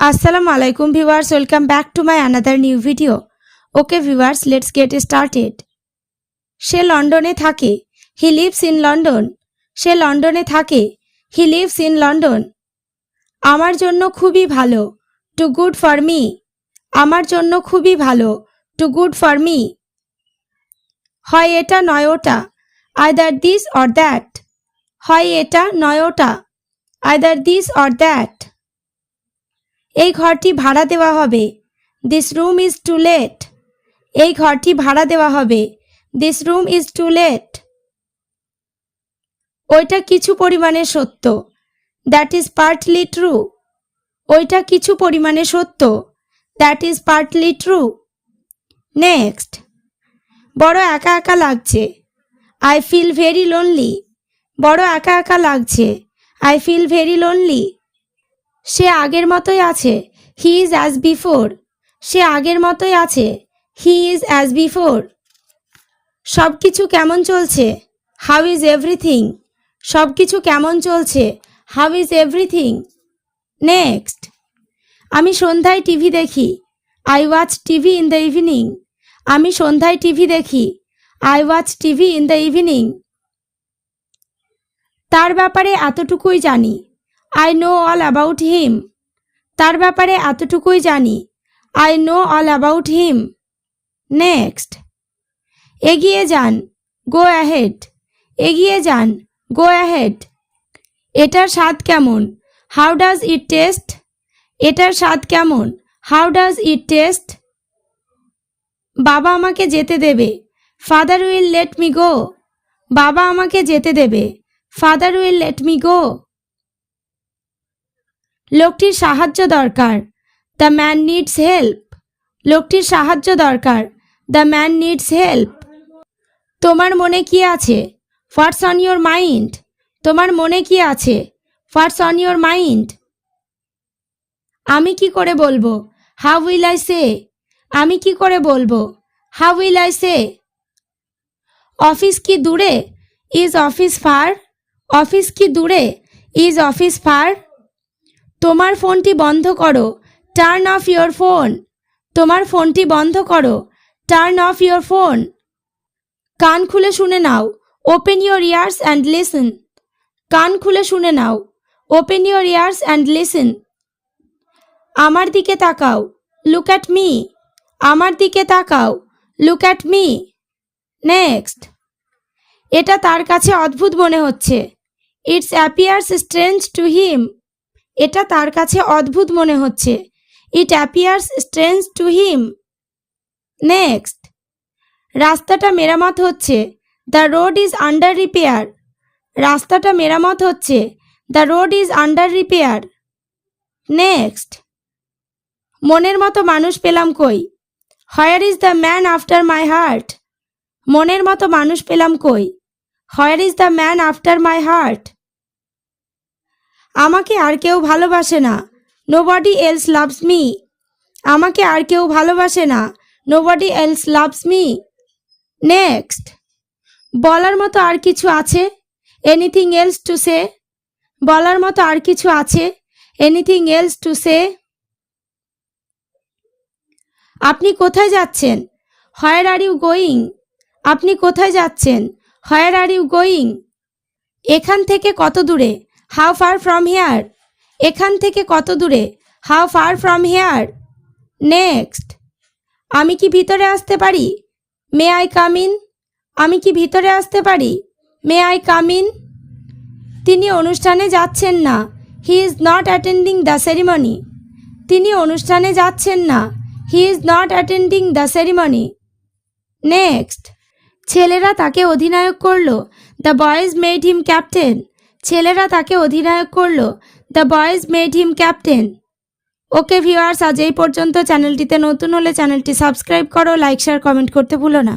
Assalamu alaikum viewers, welcome back to my another new video. Okay viewers, let's get started. সে লন্ডনে থাকে, he lives in London. সে লন্ডনে থাকে, he lives in London. আমার জন্য খুবই ভালো, too good for me. আমার জন্য খুবই ভালো, too good for me. হয় এটা নয় ওটা, either this or that. হয় এটা নয় ওটা, either this or that. এই ঘরটি ভাড়া দেওয়া হবে, this room is to let. এই ঘরটি ভাড়া দেওয়া হবে, this room is to let. ওইটা কিছু পরিমাণে সত্য, that is partly true. ওইটা কিছু পরিমাণে সত্য, that is partly true. Next. বড় একা একা লাগছে, I feel very lonely. বড় একা একা লাগছে, I feel very lonely. সে আগের মতোই আছে, he is as before. সে আগের মতোই আছে, he is as before. সব কিছু কেমন চলছে, how is everything. সব কিছু কেমন চলছে, how is everything. Next. আমি সন্ধ্যায় টিভি দেখি, I watch TV in the evening. আমি সন্ধ্যায় টিভি দেখি, I watch TV in the evening. তার ব্যাপারে এতটুকুই জানি, I know all about him. তার ব্যাপারে এতটুকুই জানি, I know all about him. Next. এগিয়ে যান, go ahead. এগিয়ে যান, go ahead. এটার স্বাদ কেমন, how does it taste. এটার স্বাদ কেমন, how does it taste. বাবা আমাকে যেতে দেবে, father will let me go. বাবা আমাকে যেতে দেবে, father will let me go. লোকটির সাহায্য দরকার, the man needs help. লোকটির সাহায্য দরকার, the man needs help. তোমার মনে কি আছে, what's on your mind. তোমার মনে কি আছে, what's on your mind. আমি কি করে বলবো, how will I say. আমি কি করে বলবো, how will I say. Office কি দূরে, is office far. অফিস কি দূরে, is office far. তোমার ফোনটি বন্ধ করো, turn off your phone. তোমার ফোনটি বন্ধ করো, turn off your phone. কান খুলে শুনে নাও, open your ears and listen. কান খুলে শুনে নাও, open your ears and listen. আমার দিকে তাকাও, look at me. আমার দিকে তাকাও, look at me. Next. এটা তার কাছে অদ্ভুত মনে হচ্ছে, it appears strange to him. এটা তার কাছে অদ্ভুত মনে হচ্ছে, it appears strange to him. Next. রাস্তাটা মেরামত হচ্ছে, the road is under repair. রাস্তাটা মেরামত হচ্ছে, the road is under repair. Next. মনের মতো মানুষ পেলাম কই, where is the man after my heart. মনের মতো মানুষ পেলাম কই, where is the man after my heart. আমাকে আর কেউ ভালোবাসে না, nobody else loves me. আমাকে আর কেউ ভালোবাসে না, nobody else loves me. Next. বলার মতো আর কিছু আছে, anything else to say. বলার মতো আর কিছু আছে, anything else to say. আপনি কোথায় যাচ্ছেন, where are you going. আপনি কোথায় যাচ্ছেন, where are you going. এখান থেকে কত দূরে, how far from here. এখান থেকে কত দূরে, how far from here. Next. আমি কি ভিতরে আসতে পারি, may I come in. আমি কি ভিতরে আসতে পারি, may I come in. তিনি অনুষ্ঠানে যাচ্ছেন না, he is not attending the ceremony. তিনি অনুষ্ঠানে যাচ্ছেন না, he is not attending the ceremony. Next. ছেলেরা তাকে অধিনায়ক করলো, the boys made him captain. ছেলেরা তাকে অধিনায়ক করলো, the boys made him captain. Okay viewers, আজ এই পর্যন্ত। চ্যানেলটিতে নতুন হলে চ্যানেলটি সাবস্ক্রাইব করো, লাইক শেয়ার কমেন্ট করতে ভুলো না।